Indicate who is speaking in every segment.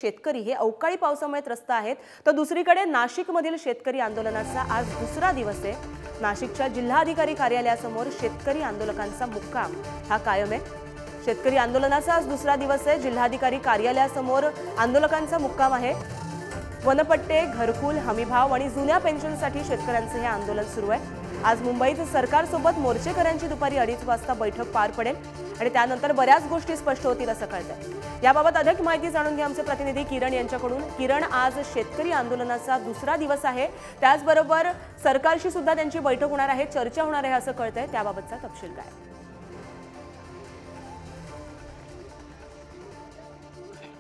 Speaker 1: शेतकरी हे अवकाळी पावसामुळे त्रस्त आहेत, तर दुसरीकडे नाशिकमधील शेतकरी आंदोलनाचा आज दुसरा दिवस आहे। नाशिकच्या जिल्हाधिकारी कार्यालयासमोर शेतकरी आंदोलकांचा मुक्काम हा कायम आहे। शेतकरी आंदोलनाचा आज दुसरा दिवस आहे। जिल्हाधिकारी कार्यालयासमोर आंदोलकांचा मुक्काम आहे। वनपट्टे, घरकुल, हमीभाव आणि जुन्या पेन्शनसाठी शेतकऱ्यांचे हे आंदोलन सुरू आहे। आज मुंबईत सरकारसोबत मोर्चेकऱ्यांची दुपारी 2:30 वाजता बैठक पार पडेल आणि त्यानंतर बऱ्याच गोष्टी स्पष्ट होतील असं कळतंय। याबाबत अधिक माहिती जाणून घे आमचे प्रतिनिधी किरण यांच्याकडून। किरण, आज शेतकरी आंदोलनाचा दुसरा दिवस आहे, त्याचबरोबर सरकारशी सुद्धा त्यांची बैठक होणार आहे, चर्चा होणार आहे असं कळतंय, त्याबाबतचा तपशील काय?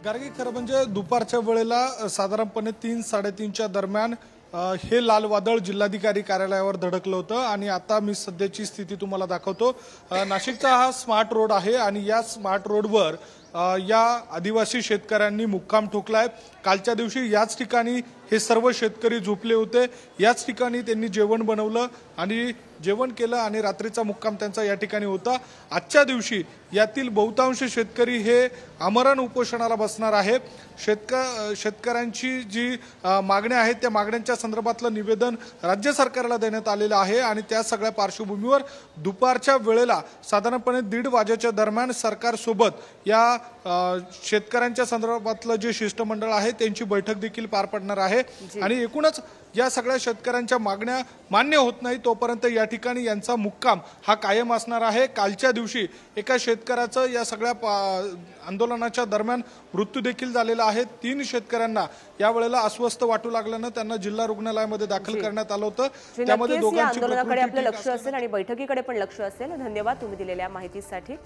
Speaker 2: गार्गी, खरं म्हणजे दुपारच्या वेळेला साधारणपणे 3-3:30च्या दरम्यान हे लाल वादळ जिल्हाधिकारी कार्यालयावर धडकलं होतं आणि आता मी सध्याची स्थिती तुम्हाला दाखवतो। नाशिकचा हा स्मार्ट रोड आहे आणि या स्मार्ट रोडवर या आदिवासी शेतकऱ्यांनी मुक्काम ठोकलाय। कालच्या दिवशी याच ठिकाणी हे सर्व शेतकरी झोपले होते, याच ठिकाणी त्यांनी जेवण बनवलं आणि जेवण केलं आणि रात्रीचा मुक्काम त्यांचा या ठिकाणी होता। आजच्या दिवशी यातील बहुतांश शेतकरी हे आमरण उपोषणाला बसणार आहे। शेतकऱ्यांची जी मागण्या आहेत त्या मागण्यांच्या संदर्भातलं निवेदन राज्य सरकारला देण्यात आलेलं आहे आणि त्या सगळ्या पार्श्वभूमीवर दुपारच्या वेळेला साधारणपणे 1:30 वाजेच्या दरम्यान सरकारसोबत या शेतकऱ्यांच्या संदर्भातलं जे शिष्टमंडळ आहे त्यांची बैठक देखील पार पडणार आहे आणि एकूणच या सगळ्या शेतकऱ्यांच्या मागण्या मान्य होत नाही तोपर्यंत या ठिकाणी यांचा मुक्काम हा कायम असणार आहे। कालच्या दिवशी एका शेतकऱ्याचं या सगळ्या आंदोलनाच्या दरम्यान मृत्यू देखील झालेला आहे। 3 शेतकऱ्यांना या वेळेला अस्वस्थ वाटू लागल्यानं त्यांना जिल्हा रुग्णालयामध्ये दाखल करण्यात आलं होतं।
Speaker 1: त्यामध्ये दोघांची आंदोलनाकडे आपलं लक्ष असेल आणि बैठकीकडे पण लक्ष असेल। धन्यवाद तुम्ही दिलेल्या माहितीसाठी।